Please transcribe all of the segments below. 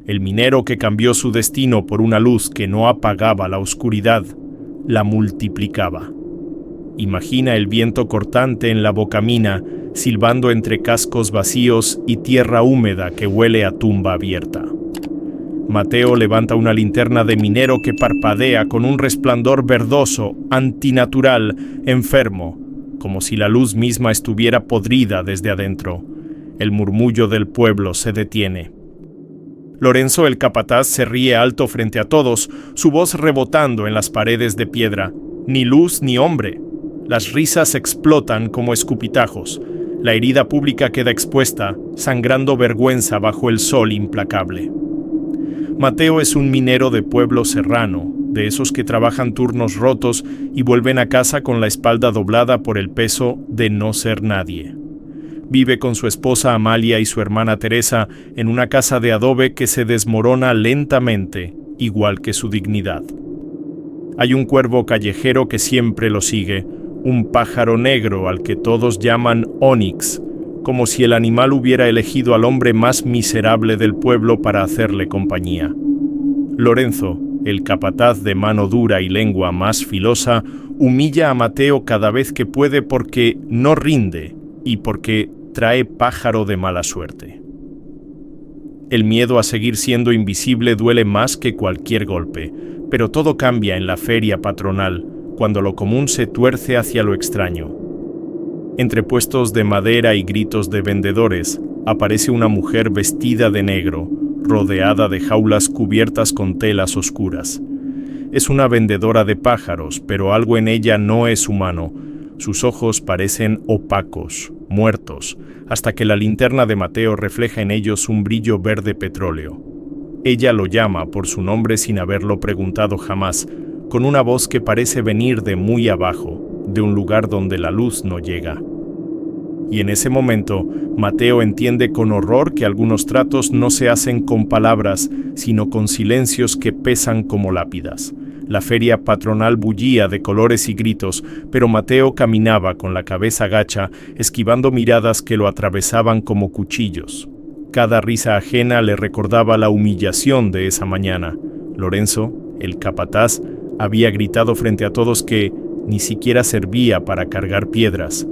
El minero que cambió su destino por una luz que no apagaba la oscuridad, la multiplicaba. Imagina el viento cortante en la bocamina, silbando entre cascos vacíos y tierra húmeda que huele a tumba abierta. Mateo levanta una linterna de minero que parpadea con un resplandor verdoso, antinatural, enfermo, como si la luz misma estuviera podrida desde adentro. El murmullo del pueblo se detiene. Lorenzo el capataz se ríe alto frente a todos, su voz rebotando en las paredes de piedra. Ni luz ni hombre. Las risas explotan como escupitajos. La herida pública queda expuesta, sangrando vergüenza bajo el sol implacable. Mateo es un minero de pueblo serrano, de esos que trabajan turnos rotos y vuelven a casa con la espalda doblada por el peso de no ser nadie. Vive con su esposa Amalia y su hermana Teresa en una casa de adobe que se desmorona lentamente, igual que su dignidad. Hay un cuervo callejero que siempre lo sigue, un pájaro negro al que todos llaman Onix, como si el animal hubiera elegido al hombre más miserable del pueblo para hacerle compañía. Lorenzo, el capataz de mano dura y lengua más filosa, humilla a Mateo cada vez que puede porque no rinde y porque trae pájaro de mala suerte. El miedo a seguir siendo invisible duele más que cualquier golpe, pero todo cambia en la feria patronal, cuando lo común se tuerce hacia lo extraño. Entre puestos de madera y gritos de vendedores, aparece una mujer vestida de negro, rodeada de jaulas cubiertas con telas oscuras. Es una vendedora de pájaros, pero algo en ella no es humano. Sus ojos parecen opacos, muertos, hasta que la linterna de Mateo refleja en ellos un brillo verde petróleo. Ella lo llama por su nombre sin haberlo preguntado jamás, con una voz que parece venir de muy abajo, de un lugar donde la luz no llega. Y en ese momento, Mateo entiende con horror que algunos tratos no se hacen con palabras, sino con silencios que pesan como lápidas. La feria patronal bullía de colores y gritos, pero Mateo caminaba con la cabeza gacha, esquivando miradas que lo atravesaban como cuchillos. Cada risa ajena le recordaba la humillación de esa mañana. Lorenzo, el capataz, había gritado frente a todos que ni siquiera servía para cargar piedras.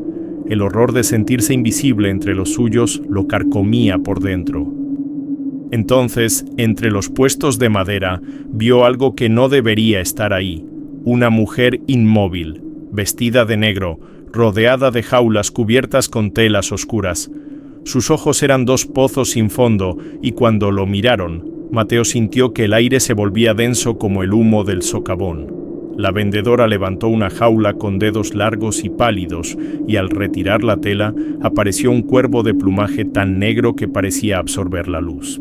El horror de sentirse invisible entre los suyos lo carcomía por dentro. Entonces, entre los puestos de madera, vio algo que no debería estar ahí. Una mujer inmóvil, vestida de negro, rodeada de jaulas cubiertas con telas oscuras. Sus ojos eran dos pozos sin fondo, y cuando lo miraron, Mateo sintió que el aire se volvía denso como el humo del socavón. La vendedora levantó una jaula con dedos largos y pálidos, y al retirar la tela, apareció un cuervo de plumaje tan negro que parecía absorber la luz.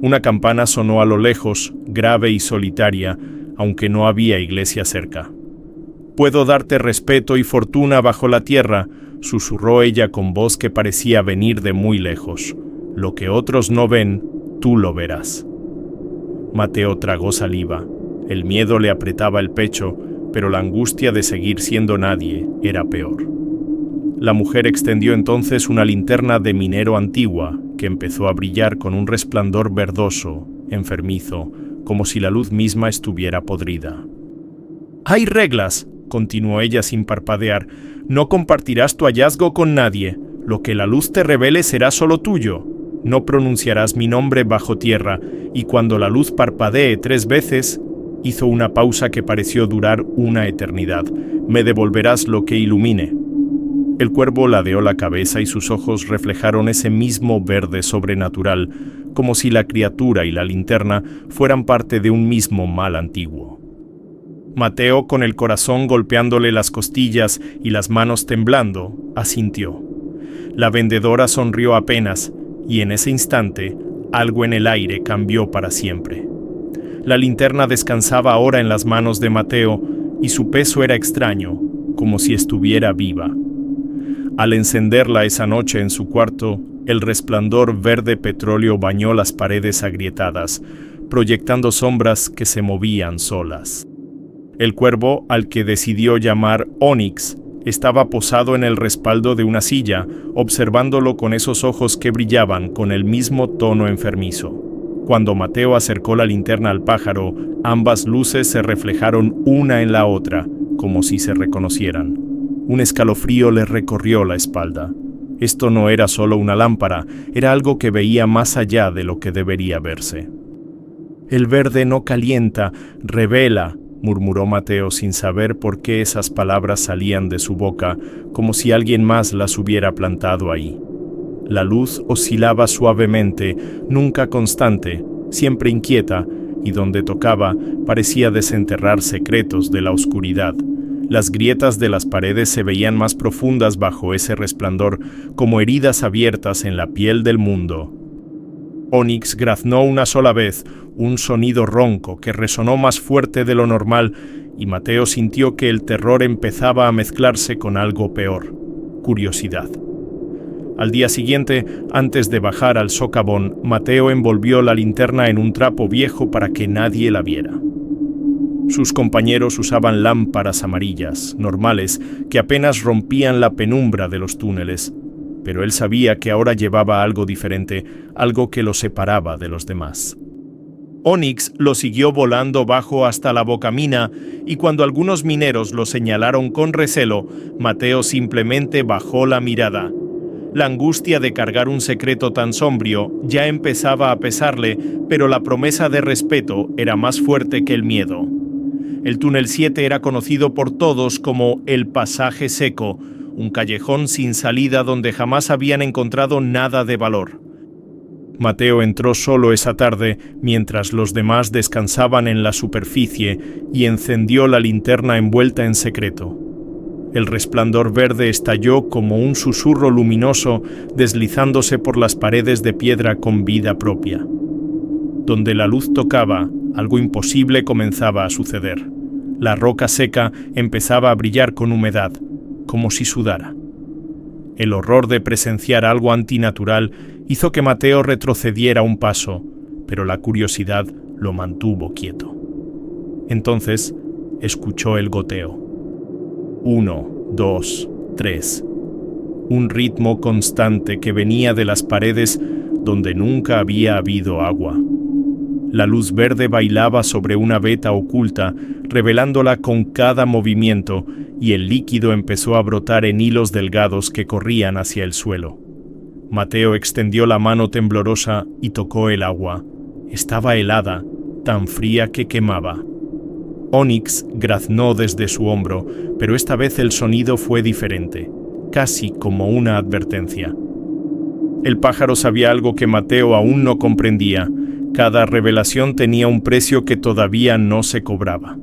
Una campana sonó a lo lejos, grave y solitaria, aunque no había iglesia cerca. «Puedo darte respeto y fortuna bajo la tierra», susurró ella con voz que parecía venir de muy lejos. «Lo que otros no ven, tú lo verás». Mateo tragó saliva. El miedo le apretaba el pecho, pero la angustia de seguir siendo nadie era peor. La mujer extendió entonces una linterna de minero antigua, que empezó a brillar con un resplandor verdoso, enfermizo, como si la luz misma estuviera podrida. «Hay reglas», continuó ella sin parpadear. «No compartirás tu hallazgo con nadie. Lo que la luz te revele será solo tuyo. No pronunciarás mi nombre bajo tierra, y cuando la luz parpadee 3 veces, hizo una pausa que pareció durar una eternidad. Me devolverás lo que ilumine». El cuervo ladeó la cabeza y sus ojos reflejaron ese mismo verde sobrenatural, como si la criatura y la linterna fueran parte de un mismo mal antiguo. Mateo, con el corazón golpeándole las costillas y las manos temblando, asintió. La vendedora sonrió apenas, y en ese instante, algo en el aire cambió para siempre. La linterna descansaba ahora en las manos de Mateo, y su peso era extraño, como si estuviera viva. Al encenderla esa noche en su cuarto, el resplandor verde petróleo bañó las paredes agrietadas, proyectando sombras que se movían solas. El cuervo, al que decidió llamar Onix, estaba posado en el respaldo de una silla, observándolo con esos ojos que brillaban con el mismo tono enfermizo. Cuando Mateo acercó la linterna al pájaro, ambas luces se reflejaron una en la otra, como si se reconocieran. Un escalofrío le recorrió la espalda. Esto no era solo una lámpara, era algo que veía más allá de lo que debería verse. «El verde no calienta, revela», murmuró Mateo sin saber por qué esas palabras salían de su boca, como si alguien más las hubiera plantado ahí. La luz oscilaba suavemente, nunca constante, siempre inquieta, y donde tocaba parecía desenterrar secretos de la oscuridad. Las grietas de las paredes se veían más profundas bajo ese resplandor, como heridas abiertas en la piel del mundo. Onyx graznó una sola vez, un sonido ronco que resonó más fuerte de lo normal, y Mateo sintió que el terror empezaba a mezclarse con algo peor: curiosidad. Al día siguiente, antes de bajar al socavón, Mateo envolvió la linterna en un trapo viejo para que nadie la viera. Sus compañeros usaban lámparas amarillas, normales, que apenas rompían la penumbra de los túneles, pero él sabía que ahora llevaba algo diferente, algo que lo separaba de los demás. Onyx lo siguió volando bajo hasta la bocamina, y cuando algunos mineros lo señalaron con recelo, Mateo simplemente bajó la mirada. La angustia de cargar un secreto tan sombrío ya empezaba a pesarle, pero la promesa de respeto era más fuerte que el miedo. El túnel 7 era conocido por todos como el pasaje seco, un callejón sin salida donde jamás habían encontrado nada de valor. Mateo entró solo esa tarde mientras los demás descansaban en la superficie y encendió la linterna envuelta en secreto. El resplandor verde estalló como un susurro luminoso deslizándose por las paredes de piedra con vida propia. Donde la luz tocaba, algo imposible comenzaba a suceder. La roca seca empezaba a brillar con humedad, como si sudara. El horror de presenciar algo antinatural hizo que Mateo retrocediera un paso, pero la curiosidad lo mantuvo quieto. Entonces escuchó el goteo. 1, 2, 3. Un ritmo constante que venía de las paredes donde nunca había habido agua. La luz verde bailaba sobre una veta oculta, revelándola con cada movimiento, y el líquido empezó a brotar en hilos delgados que corrían hacia el suelo. Mateo extendió la mano temblorosa y tocó el agua. Estaba helada, tan fría que quemaba. Onyx graznó desde su hombro, pero esta vez el sonido fue diferente, casi como una advertencia. El pájaro sabía algo que Mateo aún no comprendía. Cada revelación tenía un precio que todavía no se cobraba.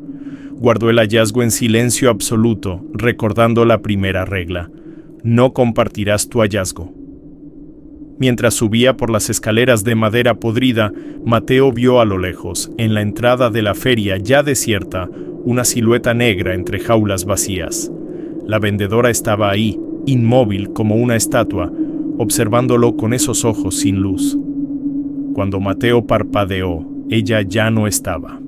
Guardó el hallazgo en silencio absoluto, recordando la primera regla: no compartirás tu hallazgo. Mientras subía por las escaleras de madera podrida, Mateo vio a lo lejos, en la entrada de la feria ya desierta, una silueta negra entre jaulas vacías. La vendedora estaba ahí, inmóvil como una estatua, observándolo con esos ojos sin luz. Cuando Mateo parpadeó, ella ya no estaba.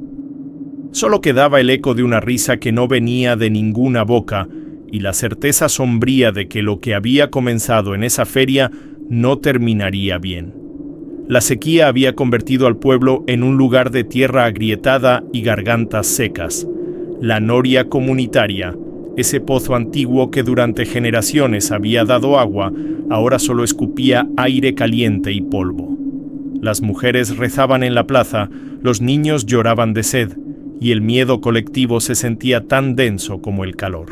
Solo quedaba el eco de una risa que no venía de ninguna boca y la certeza sombría de que lo que había comenzado en esa feria no terminaría bien. La sequía había convertido al pueblo en un lugar de tierra agrietada y gargantas secas. La noria comunitaria, ese pozo antiguo que durante generaciones había dado agua, ahora solo escupía aire caliente y polvo. Las mujeres rezaban en la plaza, los niños lloraban de sed, y el miedo colectivo se sentía tan denso como el calor.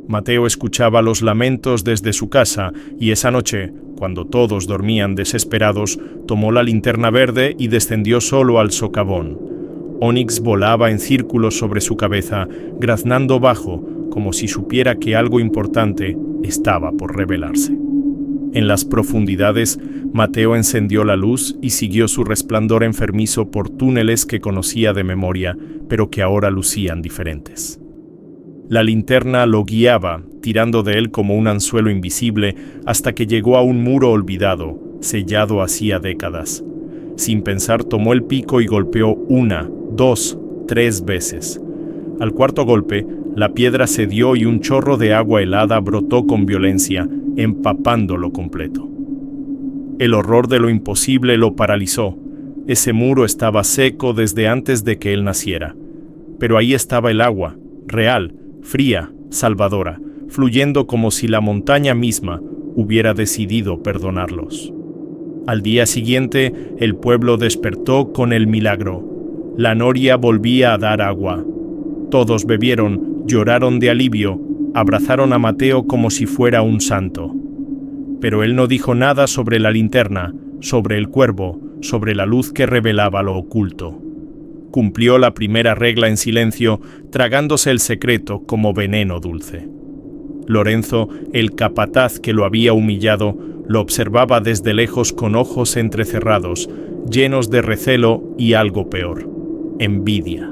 Mateo escuchaba los lamentos desde su casa, y esa noche, cuando todos dormían desesperados, tomó la linterna verde y descendió solo al socavón. Onyx volaba en círculos sobre su cabeza, graznando bajo, como si supiera que algo importante estaba por revelarse. En las profundidades, Mateo encendió la luz y siguió su resplandor enfermizo por túneles que conocía de memoria, pero que ahora lucían diferentes. La linterna lo guiaba, tirando de él como un anzuelo invisible, hasta que llegó a un muro olvidado, sellado hacía décadas. Sin pensar, tomó el pico y golpeó 1, 2, 3 veces. Al cuarto golpe, la piedra cedió y un chorro de agua helada brotó con violencia, empapándolo completo. El horror de lo imposible lo paralizó. Ese muro estaba seco desde antes de que él naciera. Pero ahí estaba el agua, real, fría, salvadora, fluyendo como si la montaña misma hubiera decidido perdonarlos. Al día siguiente, el pueblo despertó con el milagro. La noria volvía a dar agua. Todos bebieron, lloraron de alivio, abrazaron a Mateo como si fuera un santo. Pero él no dijo nada sobre la linterna, sobre el cuervo, sobre la luz que revelaba lo oculto. Cumplió la primera regla en silencio, tragándose el secreto como veneno dulce. Lorenzo, el capataz que lo había humillado, lo observaba desde lejos con ojos entrecerrados, llenos de recelo y algo peor, envidia.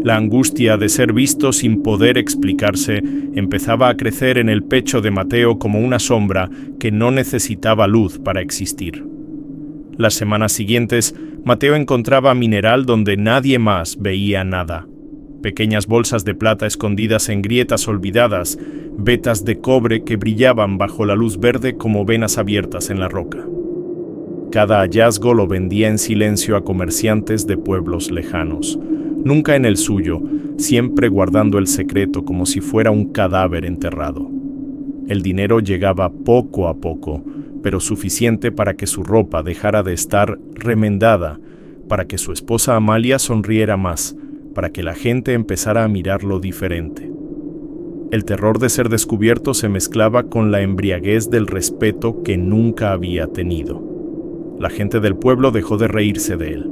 La angustia de ser visto sin poder explicarse empezaba a crecer en el pecho de Mateo como una sombra que no necesitaba luz para existir. Las semanas siguientes, Mateo encontraba mineral donde nadie más veía nada. Pequeñas bolsas de plata escondidas en grietas olvidadas, vetas de cobre que brillaban bajo la luz verde como venas abiertas en la roca. Cada hallazgo lo vendía en silencio a comerciantes de pueblos lejanos, nunca en el suyo, siempre guardando el secreto como si fuera un cadáver enterrado. El dinero llegaba poco a poco, pero suficiente para que su ropa dejara de estar remendada, para que su esposa Amalia sonriera más, para que la gente empezara a mirarlo diferente. El terror de ser descubierto se mezclaba con la embriaguez del respeto que nunca había tenido. La gente del pueblo dejó de reírse de él.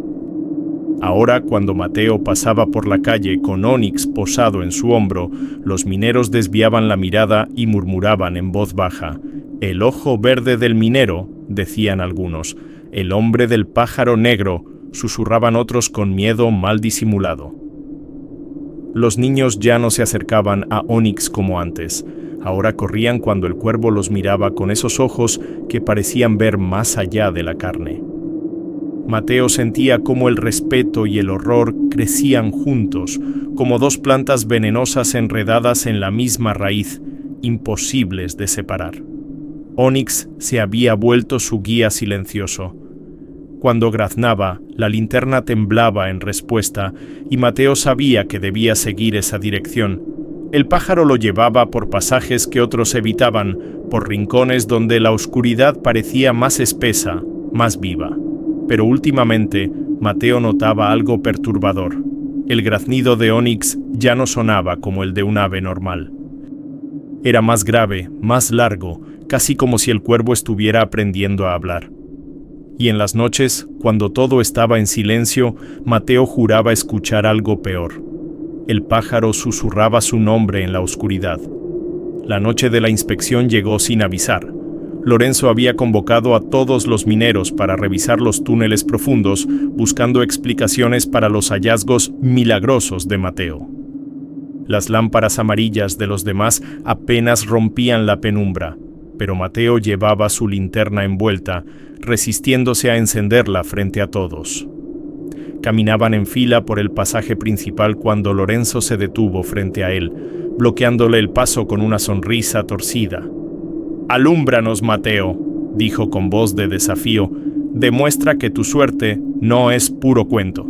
Ahora, cuando Mateo pasaba por la calle con Ónix posado en su hombro, los mineros desviaban la mirada y murmuraban en voz baja: «El ojo verde del minero», decían algunos, «el hombre del pájaro negro», susurraban otros con miedo mal disimulado. Los niños ya no se acercaban a Ónix como antes. Ahora corrían cuando el cuervo los miraba con esos ojos que parecían ver más allá de la carne. Mateo sentía cómo el respeto y el horror crecían juntos, como dos plantas venenosas enredadas en la misma raíz, imposibles de separar. Ónix se había vuelto su guía silencioso. Cuando graznaba, la linterna temblaba en respuesta, y Mateo sabía que debía seguir esa dirección. El pájaro lo llevaba por pasajes que otros evitaban, por rincones donde la oscuridad parecía más espesa, más viva. Pero últimamente, Mateo notaba algo perturbador. El graznido de Ónix ya no sonaba como el de un ave normal. Era más grave, más largo, casi como si el cuervo estuviera aprendiendo a hablar. Y en las noches, cuando todo estaba en silencio, Mateo juraba escuchar algo peor. El pájaro susurraba su nombre en la oscuridad. La noche de la inspección llegó sin avisar. Lorenzo había convocado a todos los mineros para revisar los túneles profundos, buscando explicaciones para los hallazgos milagrosos de Mateo. Las lámparas amarillas de los demás apenas rompían la penumbra, pero Mateo llevaba su linterna envuelta, resistiéndose a encenderla frente a todos. Caminaban en fila por el pasaje principal cuando Lorenzo se detuvo frente a él, bloqueándole el paso con una sonrisa torcida. «Alúmbranos, Mateo», dijo con voz de desafío, «demuestra que tu suerte no es puro cuento».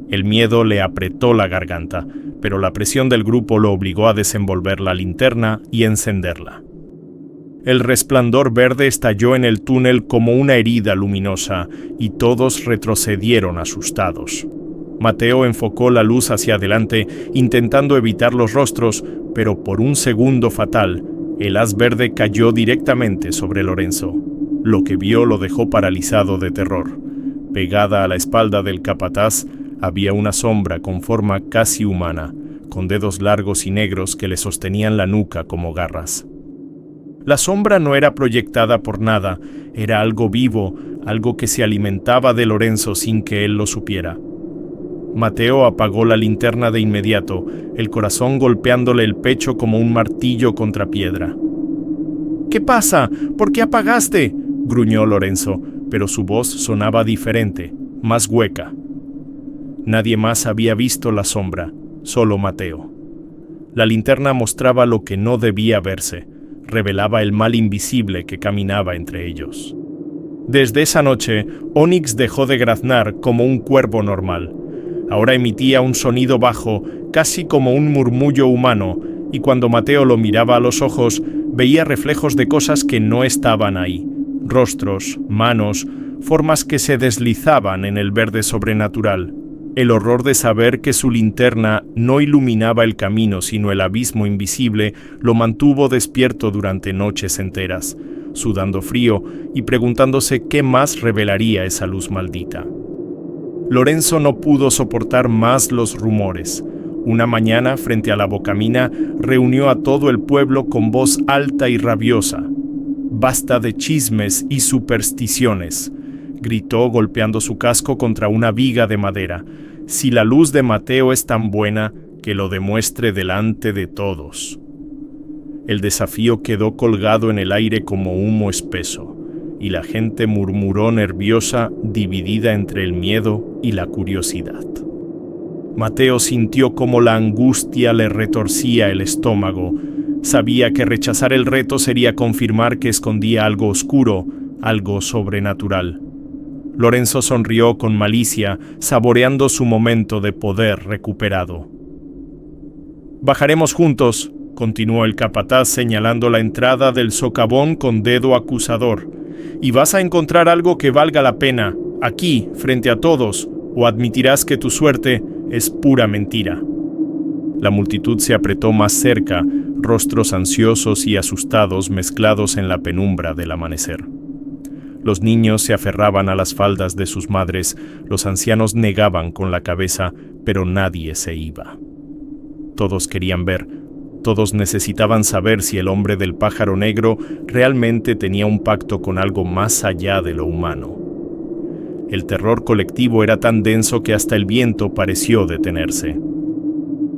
El miedo le apretó la garganta, pero la presión del grupo lo obligó a desenvolver la linterna y encenderla. El resplandor verde estalló en el túnel como una herida luminosa, y todos retrocedieron asustados. Mateo enfocó la luz hacia adelante, intentando evitar los rostros, pero por un segundo fatal, el haz verde cayó directamente sobre Lorenzo. Lo que vio lo dejó paralizado de terror. Pegada a la espalda del capataz, había una sombra con forma casi humana, con dedos largos y negros que le sostenían la nuca como garras. La sombra no era proyectada por nada, era algo vivo, algo que se alimentaba de Lorenzo sin que él lo supiera. Mateo apagó la linterna de inmediato, el corazón golpeándole el pecho como un martillo contra piedra. «¿Qué pasa? ¿Por qué apagaste?», gruñó Lorenzo, pero su voz sonaba diferente, más hueca. Nadie más había visto la sombra, solo Mateo. La linterna mostraba lo que no debía verse, revelaba el mal invisible que caminaba entre ellos. Desde esa noche, Onyx dejó de graznar como un cuervo normal. Ahora emitía un sonido bajo, casi como un murmullo humano, y cuando Mateo lo miraba a los ojos, veía reflejos de cosas que no estaban ahí. Rostros, manos, formas que se deslizaban en el verde sobrenatural. El horror de saber que su linterna no iluminaba el camino sino el abismo invisible lo mantuvo despierto durante noches enteras, sudando frío y preguntándose qué más revelaría esa luz maldita. Lorenzo no pudo soportar más los rumores. Una mañana, frente a la bocamina, reunió a todo el pueblo con voz alta y rabiosa. «Basta de chismes y supersticiones», gritó golpeando su casco contra una viga de madera. «Si la luz de Mateo es tan buena, que lo demuestre delante de todos». El desafío quedó colgado en el aire como humo espeso, y la gente murmuró nerviosa, dividida entre el miedo y la curiosidad. Mateo sintió cómo la angustia le retorcía el estómago. Sabía que rechazar el reto sería confirmar que escondía algo oscuro, algo sobrenatural. Lorenzo sonrió con malicia, saboreando su momento de poder recuperado. «Bajaremos juntos», continuó el capataz señalando la entrada del socavón con dedo acusador, «y vas a encontrar algo que valga la pena, aquí, frente a todos, o admitirás que tu suerte es pura mentira». La multitud se apretó más cerca, rostros ansiosos y asustados mezclados en la penumbra del amanecer. Los niños se aferraban a las faldas de sus madres, los ancianos negaban con la cabeza, pero nadie se iba. Todos querían ver, todos necesitaban saber si el hombre del pájaro negro realmente tenía un pacto con algo más allá de lo humano. El terror colectivo era tan denso que hasta el viento pareció detenerse.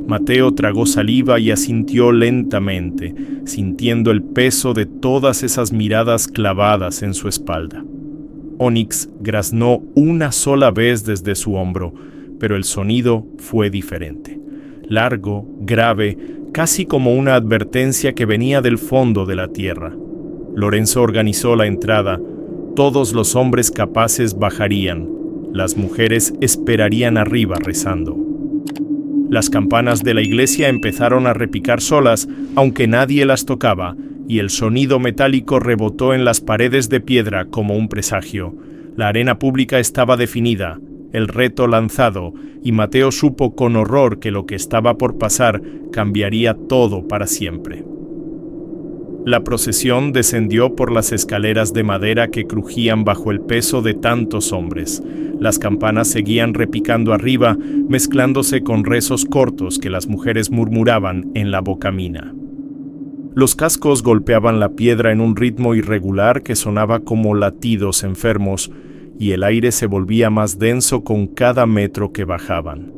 Mateo tragó saliva y asintió lentamente, sintiendo el peso de todas esas miradas clavadas en su espalda. Onyx graznó una sola vez desde su hombro, pero el sonido fue diferente. Largo, grave, casi como una advertencia que venía del fondo de la tierra. Lorenzo organizó la entrada. Todos los hombres capaces bajarían. Las mujeres esperarían arriba rezando. Las campanas de la iglesia empezaron a repicar solas, aunque nadie las tocaba, y el sonido metálico rebotó en las paredes de piedra como un presagio. La arena pública estaba definida, el reto lanzado, y Mateo supo con horror que lo que estaba por pasar cambiaría todo para siempre. La procesión descendió por las escaleras de madera que crujían bajo el peso de tantos hombres. Las campanas seguían repicando arriba, mezclándose con rezos cortos que las mujeres murmuraban en la bocamina. Los cascos golpeaban la piedra en un ritmo irregular que sonaba como latidos enfermos, y el aire se volvía más denso con cada metro que bajaban.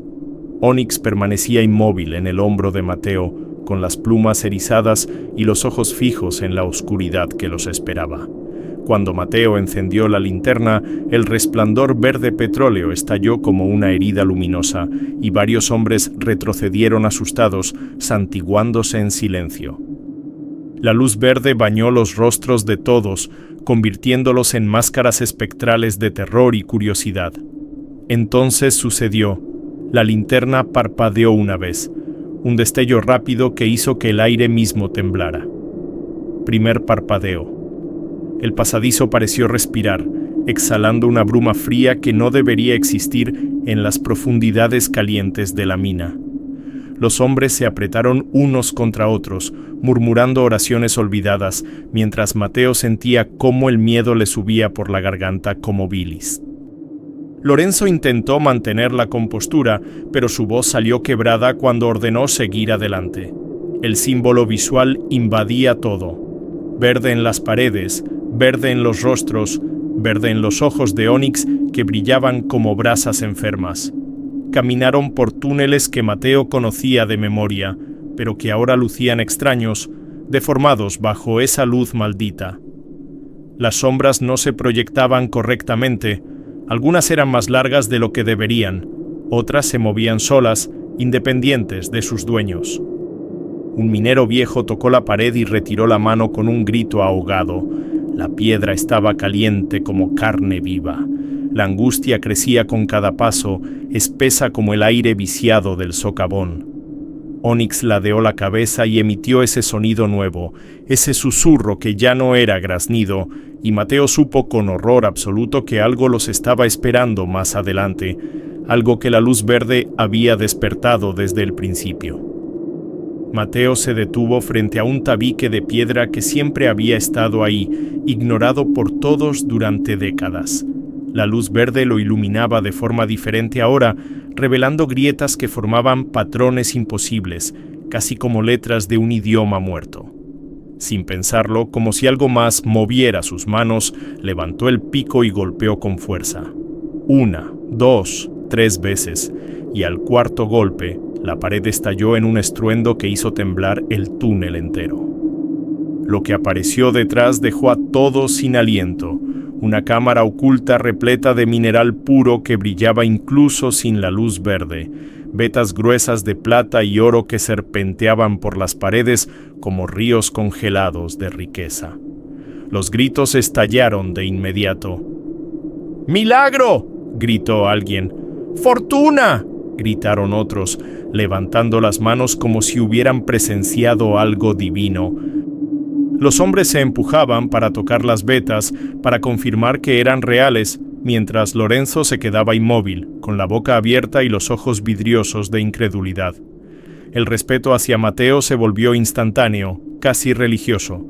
Onyx permanecía inmóvil en el hombro de Mateo, con las plumas erizadas y los ojos fijos en la oscuridad que los esperaba. Cuando Mateo encendió la linterna, el resplandor verde petróleo estalló como una herida luminosa, y varios hombres retrocedieron asustados, santiguándose en silencio. La luz verde bañó los rostros de todos, convirtiéndolos en máscaras espectrales de terror y curiosidad. Entonces sucedió. La linterna parpadeó una vez, un destello rápido que hizo que el aire mismo temblara. Primer parpadeo. El pasadizo pareció respirar, exhalando una bruma fría que no debería existir en las profundidades calientes de la mina. Los hombres se apretaron unos contra otros, murmurando oraciones olvidadas, mientras Mateo sentía cómo el miedo le subía por la garganta como bilis. Lorenzo intentó mantener la compostura, pero su voz salió quebrada cuando ordenó seguir adelante. El símbolo visual invadía todo. Verde en las paredes, verde en los rostros, verde en los ojos de Onyx que brillaban como brasas enfermas. Caminaron por túneles que Mateo conocía de memoria, pero que ahora lucían extraños, deformados bajo esa luz maldita. Las sombras no se proyectaban correctamente. Algunas eran más largas de lo que deberían, otras se movían solas, independientes de sus dueños. Un minero viejo tocó la pared y retiró la mano con un grito ahogado. La piedra estaba caliente como carne viva. La angustia crecía con cada paso, espesa como el aire viciado del socavón. Onyx ladeó la cabeza y emitió ese sonido nuevo, ese susurro que ya no era graznido, y Mateo supo con horror absoluto que algo los estaba esperando más adelante, algo que la luz verde había despertado desde el principio. Mateo se detuvo frente a un tabique de piedra que siempre había estado ahí, ignorado por todos durante décadas. La luz verde lo iluminaba de forma diferente ahora, revelando grietas que formaban patrones imposibles, casi como letras de un idioma muerto. Sin pensarlo, como si algo más moviera sus manos, levantó el pico y golpeó con fuerza. 1, 2, 3 veces, y al cuarto golpe, la pared estalló en un estruendo que hizo temblar el túnel entero. Lo que apareció detrás dejó a todos sin aliento. Una cámara oculta repleta de mineral puro que brillaba incluso sin la luz verde, vetas gruesas de plata y oro que serpenteaban por las paredes como ríos congelados de riqueza. Los gritos estallaron de inmediato. ¡Milagro!, gritó alguien. ¡Fortuna!, gritaron otros, levantando las manos como si hubieran presenciado algo divino. Los hombres se empujaban para tocar las vetas, para confirmar que eran reales, mientras Lorenzo se quedaba inmóvil, con la boca abierta y los ojos vidriosos de incredulidad. El respeto hacia Mateo se volvió instantáneo, casi religioso.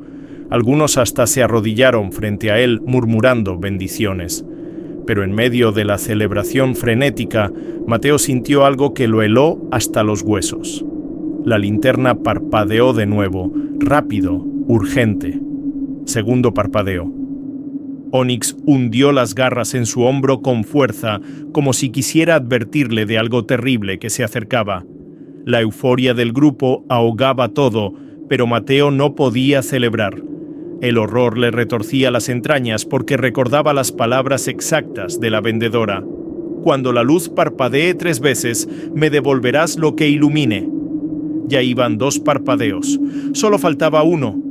Algunos hasta se arrodillaron frente a él murmurando bendiciones. Pero en medio de la celebración frenética, Mateo sintió algo que lo heló hasta los huesos. La linterna parpadeó de nuevo, rápido, urgente. Segundo parpadeo. Onyx hundió las garras en su hombro con fuerza, como si quisiera advertirle de algo terrible que se acercaba. La euforia del grupo ahogaba todo, pero Mateo no podía celebrar. El horror le retorcía las entrañas porque recordaba las palabras exactas de la vendedora. Cuando la luz parpadee 3 veces, me devolverás lo que ilumine. Ya iban 2 parpadeos. Solo faltaba 1.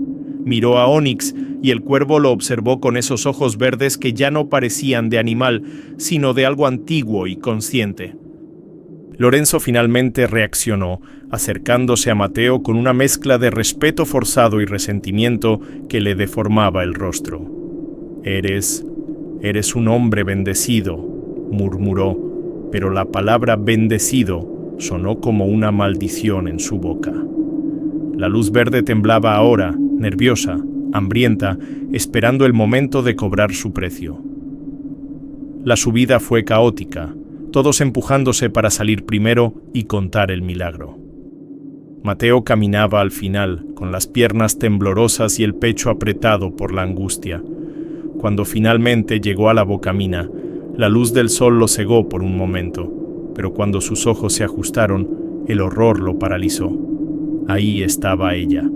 Miró a Onyx y el cuervo lo observó con esos ojos verdes que ya no parecían de animal, sino de algo antiguo y consciente. Lorenzo finalmente reaccionó, acercándose a Mateo con una mezcla de respeto forzado y resentimiento que le deformaba el rostro. Eres un hombre bendecido», murmuró, pero la palabra bendecido sonó como una maldición en su boca. La luz verde temblaba ahora, nerviosa, hambrienta, esperando el momento de cobrar su precio. La subida fue caótica, todos empujándose para salir primero y contar el milagro. Mateo caminaba al final, con las piernas temblorosas y el pecho apretado por la angustia. Cuando finalmente llegó a la bocamina, la luz del sol lo cegó por un momento, pero cuando sus ojos se ajustaron, el horror lo paralizó. Ahí estaba ella,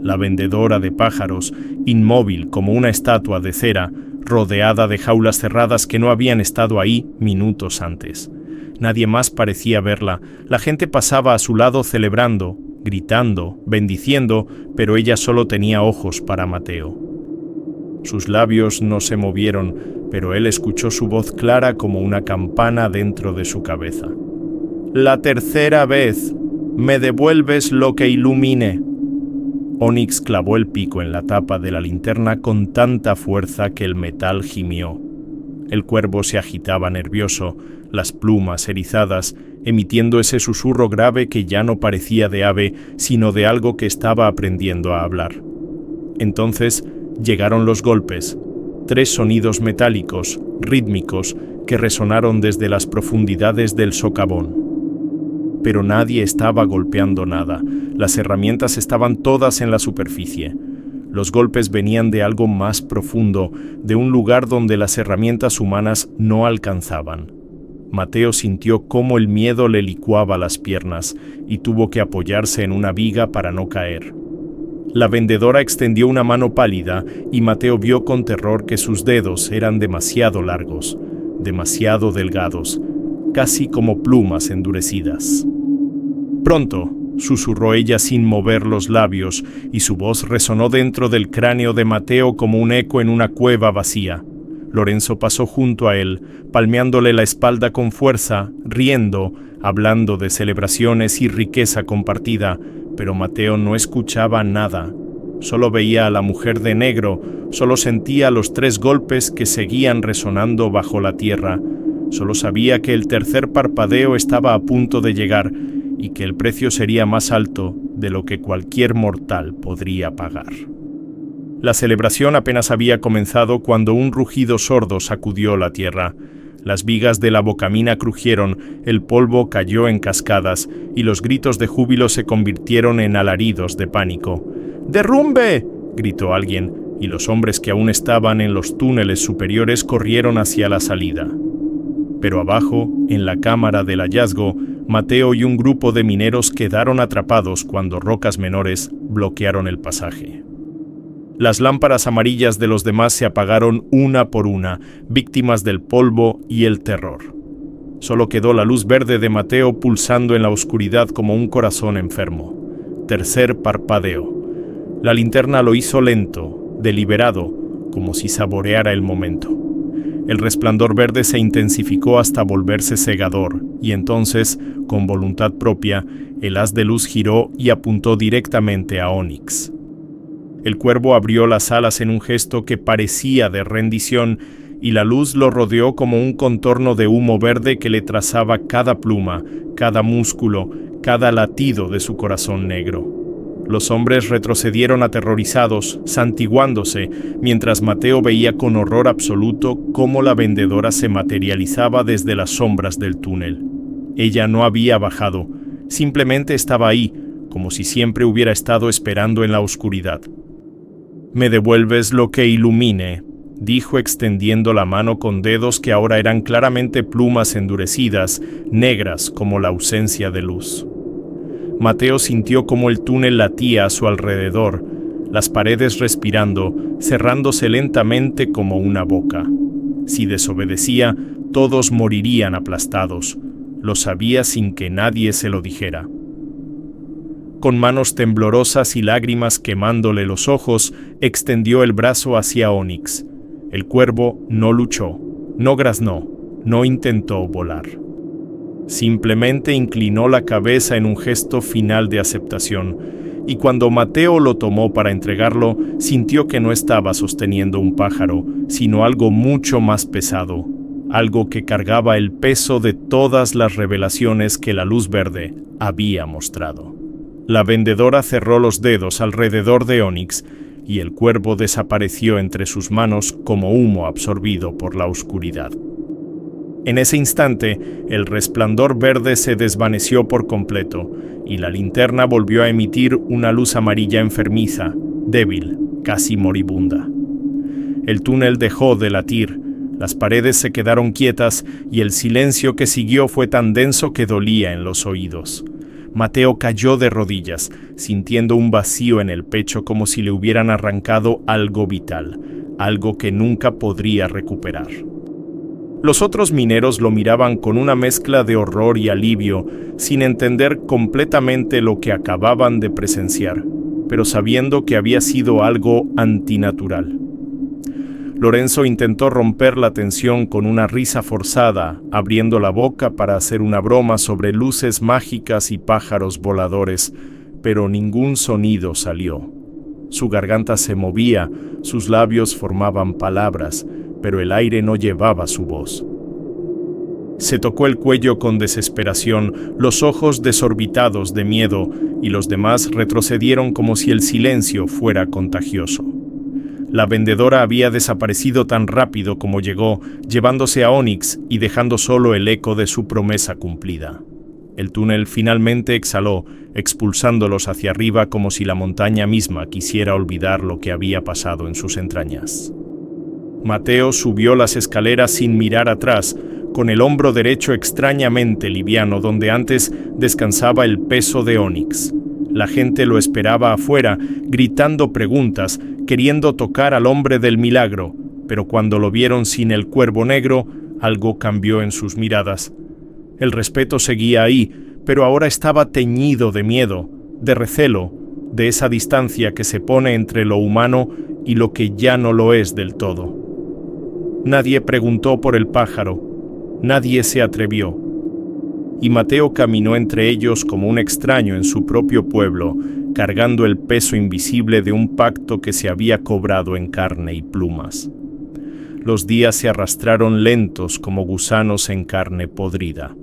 la vendedora de pájaros, inmóvil como una estatua de cera, rodeada de jaulas cerradas que no habían estado ahí minutos antes. Nadie más parecía verla. La gente pasaba a su lado celebrando, gritando, bendiciendo, pero ella solo tenía ojos para Mateo. Sus labios no se movieron, pero él escuchó su voz clara como una campana dentro de su cabeza. «La tercera vez, me devuelves lo que ilumine». Onyx clavó el pico en la tapa de la linterna con tanta fuerza que el metal gimió. El cuervo se agitaba nervioso, las plumas erizadas, emitiendo ese susurro grave que ya no parecía de ave, sino de algo que estaba aprendiendo a hablar. Entonces llegaron los golpes, 3 sonidos metálicos, rítmicos, que resonaron desde las profundidades del socavón. Pero nadie estaba golpeando nada. Las herramientas estaban todas en la superficie. Los golpes venían de algo más profundo, de un lugar donde las herramientas humanas no alcanzaban. Mateo sintió cómo el miedo le licuaba las piernas y tuvo que apoyarse en una viga para no caer. La vendedora extendió una mano pálida y Mateo vio con terror que sus dedos eran demasiado largos, demasiado delgados, casi como plumas endurecidas. Pronto, susurró ella sin mover los labios, y su voz resonó dentro del cráneo de Mateo como un eco en una cueva vacía. Lorenzo pasó junto a él, palmeándole la espalda con fuerza, riendo, hablando de celebraciones y riqueza compartida, pero Mateo no escuchaba nada. Solo veía a la mujer de negro, solo sentía los 3 golpes que seguían resonando bajo la tierra. Solo sabía que el tercer parpadeo estaba a punto de llegar y que el precio sería más alto de lo que cualquier mortal podría pagar. La celebración apenas había comenzado cuando un rugido sordo sacudió la tierra. Las vigas de la bocamina crujieron, el polvo cayó en cascadas y los gritos de júbilo se convirtieron en alaridos de pánico. ¡Derrumbe!, gritó alguien, y los hombres que aún estaban en los túneles superiores corrieron hacia la salida. Pero abajo, en la cámara del hallazgo, Mateo y un grupo de mineros quedaron atrapados cuando rocas menores bloquearon el pasaje. Las lámparas amarillas de los demás se apagaron una por una, víctimas del polvo y el terror. Solo quedó la luz verde de Mateo pulsando en la oscuridad como un corazón enfermo. Tercer parpadeo. La linterna lo hizo lento, deliberado, como si saboreara el momento. El resplandor verde se intensificó hasta volverse cegador, y entonces, con voluntad propia, el haz de luz giró y apuntó directamente a Onyx. El cuervo abrió las alas en un gesto que parecía de rendición, y la luz lo rodeó como un contorno de humo verde que le trazaba cada pluma, cada músculo, cada latido de su corazón negro. Los hombres retrocedieron aterrorizados, santiguándose, mientras Mateo veía con horror absoluto cómo la vendedora se materializaba desde las sombras del túnel. Ella no había bajado, simplemente estaba ahí, como si siempre hubiera estado esperando en la oscuridad. «Me devuelves lo que ilumine», dijo extendiendo la mano con dedos que ahora eran claramente plumas endurecidas, negras como la ausencia de luz. Mateo sintió cómo el túnel latía a su alrededor, las paredes respirando, cerrándose lentamente como una boca. Si desobedecía, todos morirían aplastados. Lo sabía sin que nadie se lo dijera. Con manos temblorosas y lágrimas quemándole los ojos, extendió el brazo hacia Onyx. El cuervo no luchó, no graznó, no intentó volar. Simplemente inclinó la cabeza en un gesto final de aceptación, y cuando Mateo lo tomó para entregarlo, sintió que no estaba sosteniendo un pájaro, sino algo mucho más pesado, algo que cargaba el peso de todas las revelaciones que la luz verde había mostrado. La vendedora cerró los dedos alrededor de Onyx, y el cuervo desapareció entre sus manos como humo absorbido por la oscuridad. En ese instante, el resplandor verde se desvaneció por completo, y la linterna volvió a emitir una luz amarilla enfermiza, débil, casi moribunda. El túnel dejó de latir, las paredes se quedaron quietas, y el silencio que siguió fue tan denso que dolía en los oídos. Mateo cayó de rodillas, sintiendo un vacío en el pecho como si le hubieran arrancado algo vital, algo que nunca podría recuperar. Los otros mineros lo miraban con una mezcla de horror y alivio, sin entender completamente lo que acababan de presenciar, pero sabiendo que había sido algo antinatural. Lorenzo intentó romper la tensión con una risa forzada, abriendo la boca para hacer una broma sobre luces mágicas y pájaros voladores, pero ningún sonido salió. Su garganta se movía, sus labios formaban palabras, pero el aire no llevaba su voz. Se tocó el cuello con desesperación, los ojos desorbitados de miedo, y los demás retrocedieron como si el silencio fuera contagioso. La vendedora había desaparecido tan rápido como llegó, llevándose a Onyx y dejando solo el eco de su promesa cumplida. El túnel finalmente exhaló, expulsándolos hacia arriba como si la montaña misma quisiera olvidar lo que había pasado en sus entrañas. Mateo subió las escaleras sin mirar atrás, con el hombro derecho extrañamente liviano donde antes descansaba el peso de Onyx. La gente lo esperaba afuera, gritando preguntas, queriendo tocar al hombre del milagro, pero cuando lo vieron sin el cuervo negro, algo cambió en sus miradas. El respeto seguía ahí, pero ahora estaba teñido de miedo, de recelo, de esa distancia que se pone entre lo humano y lo que ya no lo es del todo. Nadie preguntó por el pájaro, nadie se atrevió, y Mateo caminó entre ellos como un extraño en su propio pueblo, cargando el peso invisible de un pacto que se había cobrado en carne y plumas. Los días se arrastraron lentos como gusanos en carne podrida.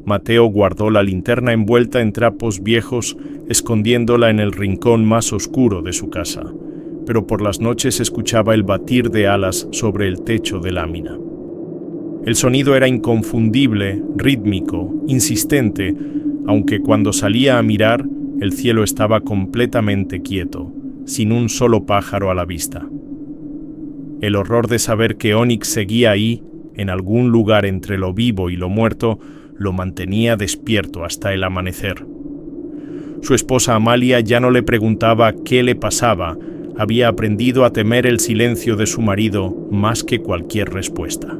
Mateo guardó la linterna envuelta en trapos viejos, escondiéndola en el rincón más oscuro de su casa, pero por las noches escuchaba el batir de alas sobre el techo de lámina. El sonido era inconfundible, rítmico, insistente, aunque cuando salía a mirar, el cielo estaba completamente quieto, sin un solo pájaro a la vista. El horror de saber que Onyx seguía ahí, en algún lugar entre lo vivo y lo muerto, lo mantenía despierto hasta el amanecer. Su esposa Amalia ya no le preguntaba qué le pasaba, había aprendido a temer el silencio de su marido más que cualquier respuesta.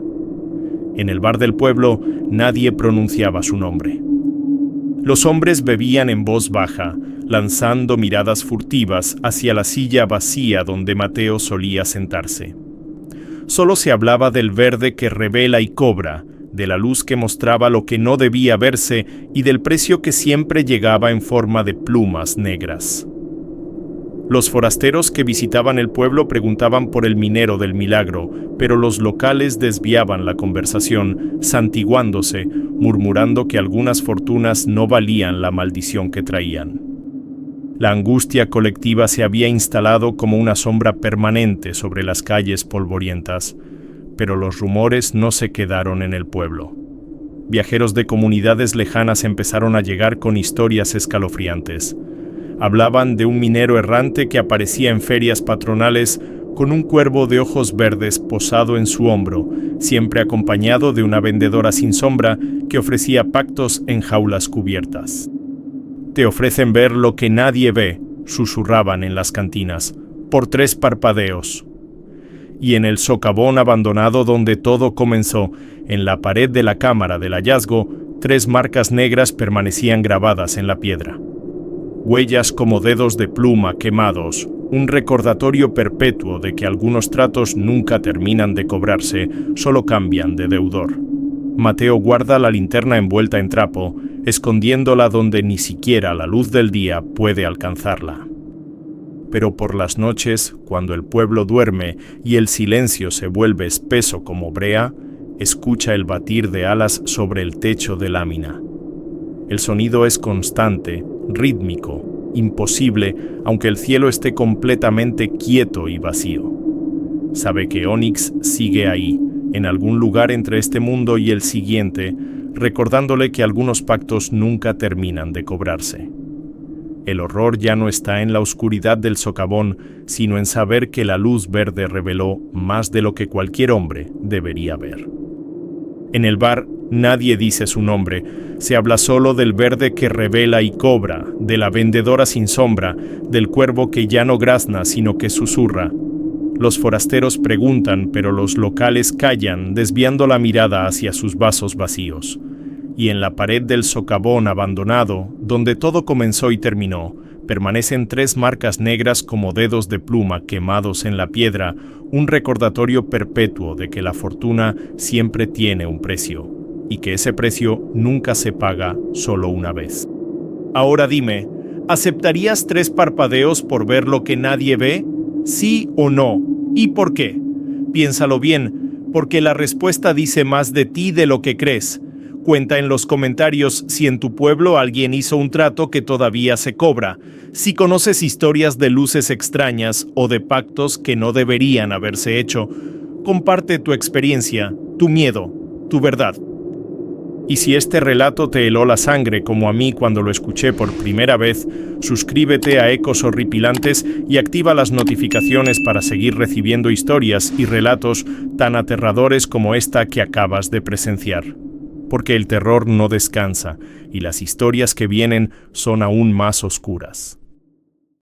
En el bar del pueblo nadie pronunciaba su nombre. Los hombres bebían en voz baja, lanzando miradas furtivas hacia la silla vacía donde Mateo solía sentarse. Solo se hablaba del verde que revela y cobra, de la luz que mostraba lo que no debía verse y del precio que siempre llegaba en forma de plumas negras. Los forasteros que visitaban el pueblo preguntaban por el minero del milagro, pero los locales desviaban la conversación, santiguándose, murmurando que algunas fortunas no valían la maldición que traían. La angustia colectiva se había instalado como una sombra permanente sobre las calles polvorientas, pero los rumores no se quedaron en el pueblo. Viajeros de comunidades lejanas empezaron a llegar con historias escalofriantes. Hablaban de un minero errante que aparecía en ferias patronales con un cuervo de ojos verdes posado en su hombro, siempre acompañado de una vendedora sin sombra que ofrecía pactos en jaulas cubiertas. «Te ofrecen ver lo que nadie ve», susurraban en las cantinas, «por 3 parpadeos». Y en el socavón abandonado donde todo comenzó, en la pared de la cámara del hallazgo, 3 marcas negras permanecían grabadas en la piedra. Huellas como dedos de pluma quemados, un recordatorio perpetuo de que algunos tratos nunca terminan de cobrarse, solo cambian de deudor. Mateo guarda la linterna envuelta en trapo, escondiéndola donde ni siquiera la luz del día puede alcanzarla. Pero por las noches, cuando el pueblo duerme y el silencio se vuelve espeso como brea, escucha el batir de alas sobre el techo de lámina. El sonido es constante, rítmico, imposible, aunque el cielo esté completamente quieto y vacío. Sabe que Onyx sigue ahí, en algún lugar entre este mundo y el siguiente, recordándole que algunos pactos nunca terminan de cobrarse. El horror ya no está en la oscuridad del socavón, sino en saber que la luz verde reveló más de lo que cualquier hombre debería ver. En el bar nadie dice su nombre, se habla solo del verde que revela y cobra, de la vendedora sin sombra, del cuervo que ya no grazna sino que susurra. Los forasteros preguntan, pero los locales callan, desviando la mirada hacia sus vasos vacíos. Y en la pared del socavón abandonado, donde todo comenzó y terminó, permanecen 3 marcas negras como dedos de pluma quemados en la piedra, un recordatorio perpetuo de que la fortuna siempre tiene un precio, y que ese precio nunca se paga solo una vez. Ahora dime, ¿aceptarías 3 parpadeos por ver lo que nadie ve? ¿Sí o no? ¿Y por qué? Piénsalo bien, porque la respuesta dice más de ti de lo que crees. Cuenta en los comentarios si en tu pueblo alguien hizo un trato que todavía se cobra, si conoces historias de luces extrañas o de pactos que no deberían haberse hecho. Comparte tu experiencia, tu miedo, tu verdad. Y si este relato te heló la sangre como a mí cuando lo escuché por primera vez, suscríbete a Ecos Horripilantes y activa las notificaciones para seguir recibiendo historias y relatos tan aterradores como esta que acabas de presenciar. Porque el terror no descansa y las historias que vienen son aún más oscuras.